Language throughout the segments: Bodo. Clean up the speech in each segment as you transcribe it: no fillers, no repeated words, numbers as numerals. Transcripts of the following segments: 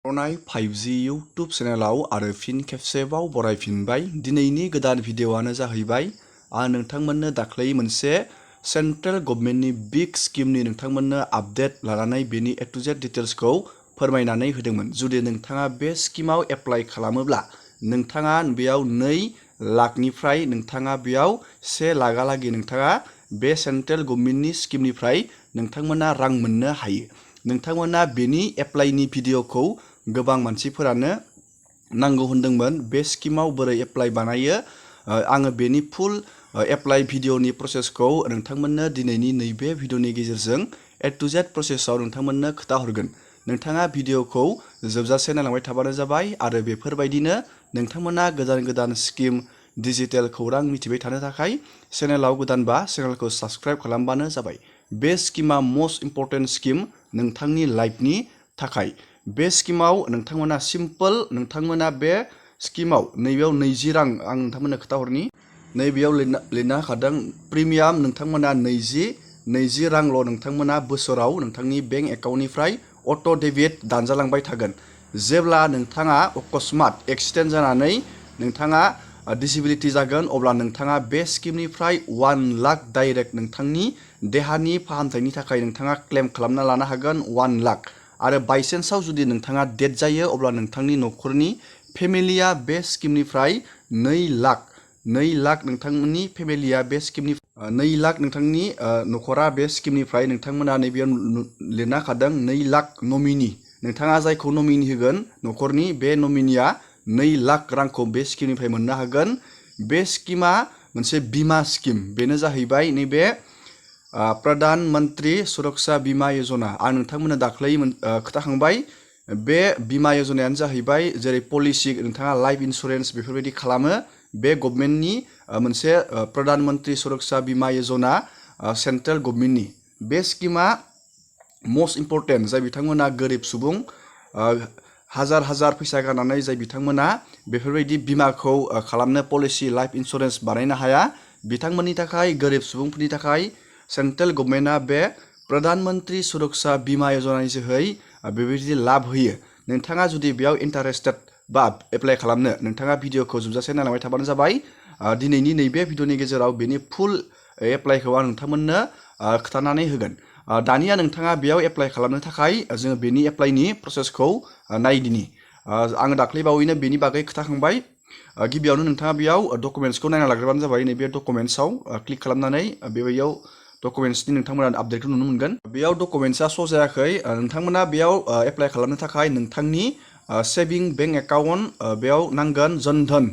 अरनाय 5G YouTube चेनेलाव आरो फिन खेबसेबाव बरायफिनबाय। दिनैनि गोदान भिडिअ'आनो जाहैबाय आं नोंथांमोननो दाख्लै मोनसे सेन्ट्रेल गभर्नमेन्टनि बिग स्किमनि नोंथांमोननो आपडेट लानानै बेनि A to Z डिटेल्सखौ फोरमायनानै होदोंमोन। जुदि नोंथाङा बे स्किमाव एप्लाइ खालामोब्ला नोंथाङा बेयाव 2 लाखनिफ्राय नोंथाङा बेयाव 1 लाखहालागै नोंथाङा बे सेन्ट्रेल गभर्नमेन्टनि स्किमनिफ्राय नोंथांमोना रां मोननो हायो। नोंथांमोना बेनि एप्लाइनि भिडिअ'खौ गोबां मानसिफोरानो नांगौ होनदोंमोन। बे स्किमाव बोरै एप्लाइ बानायो आङो बेनि फुल एप्लाइ भिडिअ'नि प्रसेसखौ नोंथांमोननो दिनैनि नैबे भिडिअ'नि गेजेरजों A to Z प्रसेसआव नोंथांमोननो खोन्थाहरगोन। नोंथाङा भिडिअ'खौ जोबजासे नायलांबाय थाबानो जाबाय आरो बेफोरबायदिनो नोंथांमोना गोदान गोदान स्किम डिजिटेल खौरां मिथिबाय थानो थाखाय चेनेलाव गोदानबा चेनेलखौ साबस्क्राइब खालामबानो जाबाय। बे स्किमा मोस्ट इम्परटेन्ट स्किम नोंथांनि लाइफनि थाखाय। बे स्किमाव नोंथांमोना सिम्पल नोंथांमोना बे स्किमाव नैबेयाव 20 रां आं नोंथांमोननो खोन्थाहरनि। नैबेयाव लिरना होखादों प्रिमियाम नोंथांमोना 20 रांल' नोंथांमोना बोसोराव नोंथांनि बेंक एकाउन्टनिफ्राय अट' डेबिट दानजालांबाय थागोन। जेब्ला नोंथाङा अकस्मात एक्सिडेन्ट जानानै नोंथाङा डिसेबिलिटि जागोन अब्ला नोंथाङा बे स्किमनिफ्राय 1 लाख डाइरेक्ट नोंथांनि देहानि फाहामथायनि थाखाय नोंथाङा क्लेम खालामना लानो हागोन 1 लाख। आरो बायसेन्सआव जुदि नोंथाङा डेथ जायो अब्ला नोंथांनि न'खरनि फेमिलिया बे स्किमनिफ्राय 2 लाख नोंथांमोननि फेमिलिया बे स्किमनि 2 लाख नोंथांनि न'खरा बे स्किमनिफ्राय नोंथांमोना नैबेयाव लिरना होखादों 2 लाख नमिनि नोंथाङा जायखौ नमिनि होगोन न'खरनि बे नमिनिया 2 लाख रांखौ बे स्किमनिफ्राय मोननो हागोन। बे स्किमा मोनसे बीमा स्किम। बेनो जाहैबाय नैबे प्रधान मंत्री सुरक्षा बीमा योजना। आं नोंथांमोननो दाख्लै खोन्थाखांबाय। बे बीमा योजनायानो जाहैबाय जेरै पलिसि नोंथाङा लाइफ इन्सुरेन्स बेफोरबायदि खालामो। बे गभर्नमेन्टनि मोनसे प्रधान मंत्री सुरक्षा बीमा योजना सेन्ट्रेल गभर्नमेन्टनि। बे स्किमा मोस्ट इम्परटेन्ट जाय बिथांमोना गोरिब सुबुं हाजार फैसा गारनानै जाय बिथांमोना बेफोरबायदि बीमाखौ खालामनो पलिसि लाइफ इन्सुरेन्स बानायनो हाया बिथांमोननि थाखाय गोरिब सुबुंफोरनि थाखाय सेन्ट्रेल गभर्नमेन्टआ बे प्रधान मंत्री सुरक्षा बीमा योजनानि जोहै बेबायदि लाब होयो। नोंथाङा जुदि बेयाव इन्टारेस्टेड बा एप्लाइ खालामनो नोंथाङा भिडिअ'खौ जोबजासे नायलांबाय थाबानो जाबाय। दिनैनि नैबे भिडिअ'नि गेजेराव बेनि फुल एप्लाइखौ आं नोंथांमोननो खोन्थानानै होगोन। दानिया नोंथाङा बेयाव एप्लाइ खालामनो थाखाय जोङो बेनि एप्लाइनि प्रसेसखौ नायदिनि। आङो दाख्लैबावैनो बेनि बागै खोन्थाखांबाय। गिबियावनो नोंथाङा बेयाव डकुमेन्ट्सखौ नायना लाग्रोबानो जाबाय। नैबे डकुमेन्ट्सआव क्लिक खालामनानै बेयाव डकुमेन्ट्सनि नोंथांमोना आपडेटखौ नुनो मोनगोन। बेयाव डकुमेन्ट्सआ श' जायाखै। नोंथांमोना बेयाव एप्लाइ खालामनो थाखाय नोंथांनि सेभिं बेंक एकाउन्ट बेयाव नांगोन जनधन।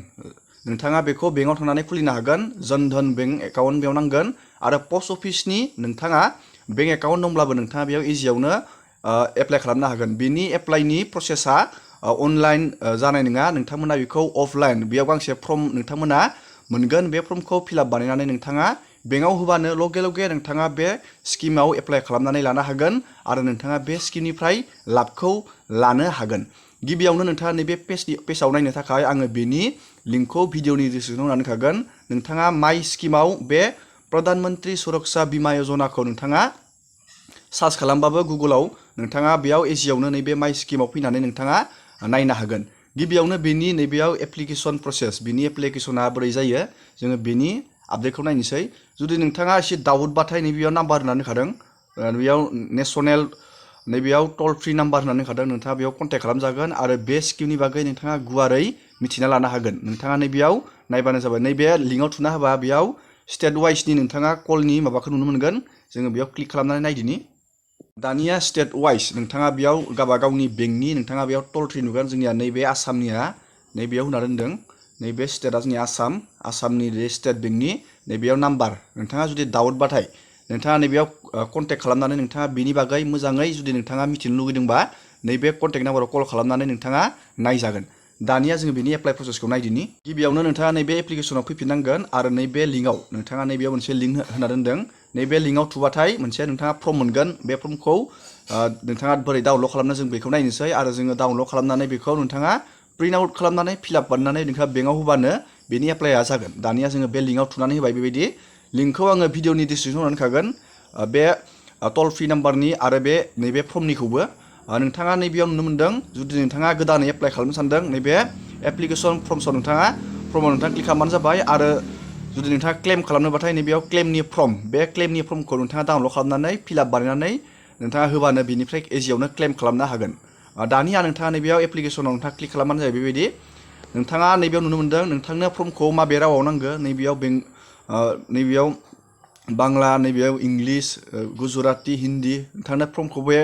नोंथाङा बेखौ बेंकआव थांनानै खुलिनो हागोन। जनधन बेंक एकाउन्ट बेयाव नांगोन आरो पस्ट अफिसनि नोंथाङा बेंक एकाउन्ट दंब्लाबो नोंथाङा बेयाव इजियावनो एप्लाइ खालामनो हागोन। बेनि एप्लाइनि प्रसेसा अनलाइन जानाय नङा। नोंथांमोना बेखौ अफलाइन बेयाव गांसे फर्म नोंथांमोना मोनगोन। बे फर्मखौ फिलआप बानायनानै नोंथाङा बेंकआव होबानो लगे लगे नोंथाङा बे स्किमाव एप्लाइ खालामनानै लानो हागोन आरो नोंथाङा बे स्किमनिफ्राय लाबखौ लानो हागोन। गिबियावनो नोंथाङा नैबे पेजआव नायनो थाखाय आङो बेनि लिंकखौ भिडिअ'नि डिसक्रिपसनाव होनानै होखागोन। नोंथाङा माइ स्किमाव बे प्रधान मंत्री सुरक्षा बीमा योजनाखौ नोंथाङा सार्च खालामबाबो गुगोलाव नोंथाङा बेयाव इजियावनो नैबे माइ स्किमाव फैनानै नोंथाङा नायनो हागोन। गिबियावनो बेनि नैबेयाव एप्लिकेसन प्रसेस बेनि एप्लिकेसना बोरै जायो जोङो बेनि आपडेटखौ नायनोसै। जुदि नोंथाङा एसे डाउटबाथाय नैबेयाव नाम्बार होनानै होखादों। बेयाव नेसनेल नैबेयाव टल फ्रि नाम्बार होनानै होखादों। नोंथाङा बेयाव कन्टेक्ट खालामजागोन आरो बे स्किमनि बागै नोंथाङा गुवारै मिथिना लानो हागोन। नोंथाङा नैबेयाव नायबानो जाबाय। नैबे लिंकआव थुना होबा बेयाव स्टेट वाइसनि नोंथाङा कलनि माबाखौ नुनो मोनगोन। जोङो बेयाव क्लिक खालामनानै नायदिनि। दानिया स्टेट वाइस नोंथाङा बेयाव गावबागावनि बेंकनि नोंथाङा बेयाव टल फ्रि नुगोन। जोंनिया नैबे आसामनिया नैबेयाव होना दोनदों। नैबे स्टेटआ जोंनि आसामनि स्टेट बेंकनि नैबेयाव नाम्बार। नोंथाङा जुदि डाउटबाथाय नोंथाङा नैबेयाव कन्टेक्ट खालामनानै नोंथाङा बेनि बागै मोजाङै जुदि नोंथाङा मिथिनो लुगैदोंबा नैबे कन्टेक्ट नाम्बाराव कल खालामनानै नोंथाङा नायजागोन। दानिया जोङो बेनि एप्लाइ प्रसेसखौ नायदिनि। गिबियावनो नोंथाङा नैबे एप्लिकेसनाव फैफिननांगोन आरो नैबे लिंकआव नोंथाङा नैबेयाव मोनसे लिंक होना दोनदों। नैबे लिंकआव थुबाथाय मोनसे नोंथाङा फर्म मोनगोन। बे फर्मखौ नोंथाङा बोरै डाउनलड खालामनो जों बेखौ नायनोसै आरो जोङो डाउनलड खालामनानै बेखौ नोंथाङा प्रिन्ट आउट खालामनानै फिलआप बानायनानै नोंथाङा बेंकआव होबानो बेनि एप्लाइआ जागोन। दानिया जोङो बे लिंकआव थुनानै होबाय। बेबायदि लिंकखौ आङो भिडिअ'नि डिसक्रिपसनाव होनानै होखागोन। बे टल फ्रि नाम्बारनि आरो बे नैबे फर्मनिखौबो नोंथाङा नैबेयाव नुनो मोन्दों जुदि नोंथाङा गोदानै एप्लाइ खालामनो सानदों नैबे एप्लिकेसन फर्मसआव नोंथाङा क्लिक खालामबानो जाबाय आरो जुदि नोंथाङा क्लेम खालामनोबाथाय नैबेयाव क्लेमनि फर्म बे क्लेमनि फर्मखौ नोंथाङा डाउनलड खालामनानै फिलआप बानायनानै नोंथाङा होबानो बिनिफ्राय इजियावनो क्लेम खालामनो हागोन। दानिया नोंथाङा नैबेयाव एप्लिकेसनाव नोंथाङा क्लिक खालामबानो जाबाय बेबायदि नोंथाङा नैबेयाव नुनो मोन्दों नोंथांनो फर्मखौ माबे रावाव नांगौ नैबेयाव बांला नैबेयाव इंलिश गुजराती हिन्दी नोंथांनो फर्मखौ बे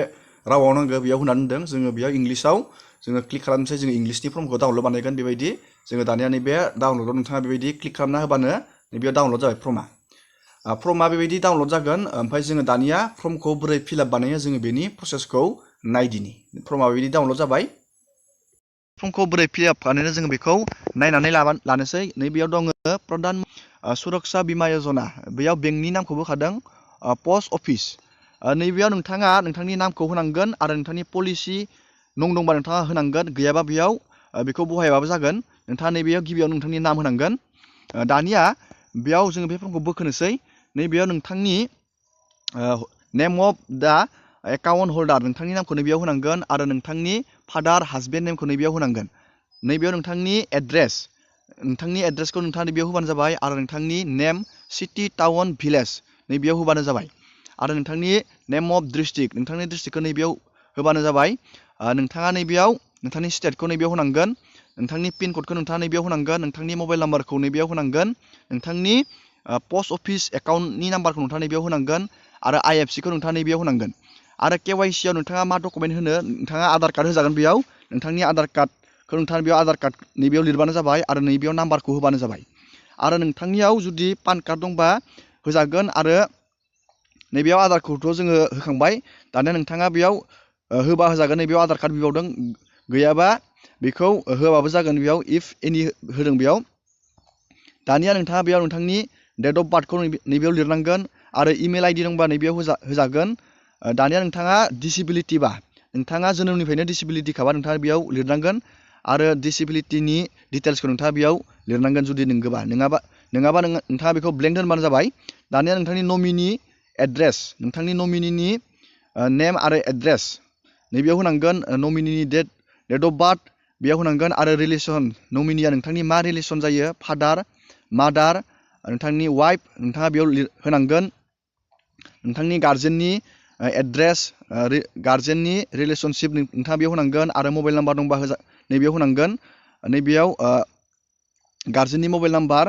रावाव नांगौ बेयाव होनानै दोनदों जोङो बेयाव इंलिशाव जोङो क्लिक खालामनोसै जोङो इंलिशनि फर्मखौ डाउनलड बानायगोन बेबायदि जोङो दानिया नैबे डाउनलडआव नोंथाङा बेबायदि क्लिक खालामना होबानो नैबेयाव डाउनलड जाबाय फर्मा बेबायदि डाउनलड जागोन ओमफ्राय जोङो दानिया फर्मखौ बोरै फिलआप बानायो जोङो बेनि प्रसेसखौ नायदिनि फर्मा बेबायदि डाउनलड जाबाय फर्मखौ बोरै फिलआप बानायनो जोङो बेखौ नायनानै लानोसै नैबेयाव दङ प्रधान सुरक्षा बीमा योजना बेयाव बेंकनि नामखौबो होखादों पस्ट अफिस नैबेयाव नोंथाङा नोंथांनि नामखौ होनांगोन आरो नोंथांनि पलिसि नं दंबा नोंथाङा होनांगोन गैयाबा बेयाव बेखौ बहायबाबो जागोन नोंथाङा नैबेयाव गिबियाव नोंथांनि नाम होनांगोन दानिया बेयाव जोङो बे फर्मखौ बोखोनोसै नैबेयाव नोंथांनि नेम अफ दा एकाउन्ट हल्डार नोंथांनि नामखौ नैबेयाव होनांगोन आरो नोंथांनि फादार हासबेन्ड नेमखौ नैबेयाव होनांगोन नैबेयाव नोंथांनि एड्रेसखौ नोंथाङा नैबेयाव होबानो जाबाय आरो नोंथांनि नेम सिटि टाउन भिलेज नैबेयाव होबानो जाबाय आरो नोंथांनि नेम अफ डिस्ट्रिक्ट नोंथांनि डिस्ट्रिक्टखौ नैबेयाव होबानो जाबाय नोंथाङा नैबेयाव नोंथांनि स्टेटखौ नैबेयाव होनांगोन नोंथांनि पिन क'डखौ नोंथाङा नैबेयाव होनांगोन नोंथांनि मबाइल नाम्बारखौ नैबेयाव होनांगोन नोंथांनि पस्ट अफिस एकाउन्टनि नाम्बारखौ नोंथाङा नैबेयाव होनांगन आरो IFSC-खौ नोंथाङा नैबेयाव होनांगोन आरो KYC-आव नोंथाङा मा डकुमेन्ट होनो नोंथाङा आधार कार्ड होजागोन बेयाव नोंथांनि आधार कार्डखौ नोंथाङा बेयाव आधार कार्ड नैबेयाव लिरबानो जाबाय आरो नैबेयाव नाम्बारखौ होबानो जाबाय आरो नोंथांनियाव जुदि पान कार्ड दंबा होजागोन आरो नैबेयाव आधारखौथ' जोङो होखांबाय दानिया नोंथाङा बेयाव होबा होजागोन नैबेयाव आधार कार्ड बिबावदों गैयाबा बेखौ होबाबो जागोन बेयाव इफ एनि होदों बेयाव दानिया नोंथाङा बेयाव नोंथांनि डेट अफ बार्थखौ नैबेयाव लिरनांगोन आरो इमेल ID दंबा नैबेयाव होजागोन दानिया नोंथाङा डिसेबिलिटिबा नोंथाङा जोनोमनिफ्रायनो डिसेबिलिटिखाबा नोंथाङा बेयाव लिरनांगोन आरो डिसेबिलिटिनि डिटेल्सखौ नोंथाङा बेयाव लिरनांगोन जुदि नोंगोबा नङाबा नोंथाङा बेखौ ब्लेंक दोनबानो जाबाय दानिया नोंथांनि नमिनि एड्रेस नोंथांनि नमिनिनि नेम आरो एड्रेस नैबेयाव होनांगोन नमिनिनि डेट अफ बार्थ बेयाव होनांगोन आरो रिलेसन नमिनिया नोंथांनि मा रिलेसन जायो फादार मादार नोंथांनि वाइफ नोंथाङा बेयाव होनांगोन नोंथांनि गार्जेननि एड्रेस गार्जेननि रिलेसनशिप नोंथाङा बेयाव होनांगोन आरो मबाइल नाम्बार दंबा नैबेयाव होनांगोन नैबेयाव गार्जेननि मबाइल नाम्बार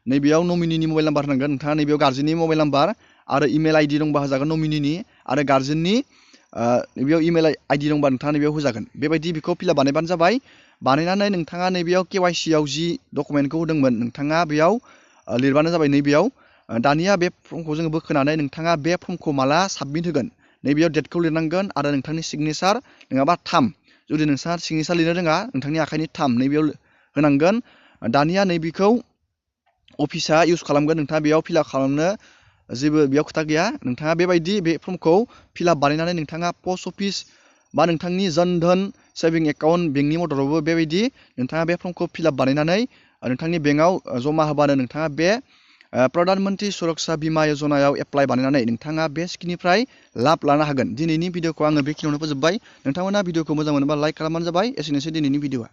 नैबेयाव नमिनिनि मबाइल नाम्बार होनांगोन नोंथाङा नैबेयाव गार्जेननि मबाइल नाम्बार आरो इमेल ID दंबा होजागोन नमिनिनि आरो गार्जेननि नैबेयाव इमेल ID दंबा नोंथाङा नैबेयाव होजागोन बेबायदि बेखौ फिलआप बानायबानो जाबाय बानायनानै नोंथाङा नैबेयाव KYC-आव जि डकुमेन्टखौ होदोंमोन नोंथाङा बेयाव लिरबानो जाबाय नैबेयाव दानिया बे फर्मखौ जोङो बोखोनानै नोंथाङा बे फर्मखौ माला साबमिट होगोन नैबेयाव डेटखौ लिरनांगोन आरो नोंथांनि सिगनेसार नङाबा थाम जुदि नोंथाङा सिगनेसार लिरनो रोङा नोंथांनि आखाइनि थाम नैबेयाव होनांगोन दानिया नैबेखौ अफिसा इउज खालामगोन नोंथाङा बेयाव फिलआप खालामनो जेबो बेयाव खोथा गैया नोंथाङा बेबायदि बे फर्मखौ फिलआप बानायनानै नोंथाङा पस्ट अफिस बा नोंथांनि जन धन सेभिं एकाउन्ट बेंकनि मददावबो बेबायदि नोंथाङा बे फर्मखौ फिलआप बानायनानै नोंथांनि बेंकआव जमा होबानो नोंथाङा बे प्रधान मन्त्रि सुरक्षा बीमा योजनायाव एप्लाइ बानायनानै नोंथाङा बे स्किमनिफ्राय लाब लानो हागोन दिनैनि भिडिअखौ आङो बेखिनियावनो फोजोबबाय नोंथांमोना भिडिअखौ मोजां मोनोबा लाइक खालामबानो जाबाय एसेनोसै दिनैनि भिडिअआ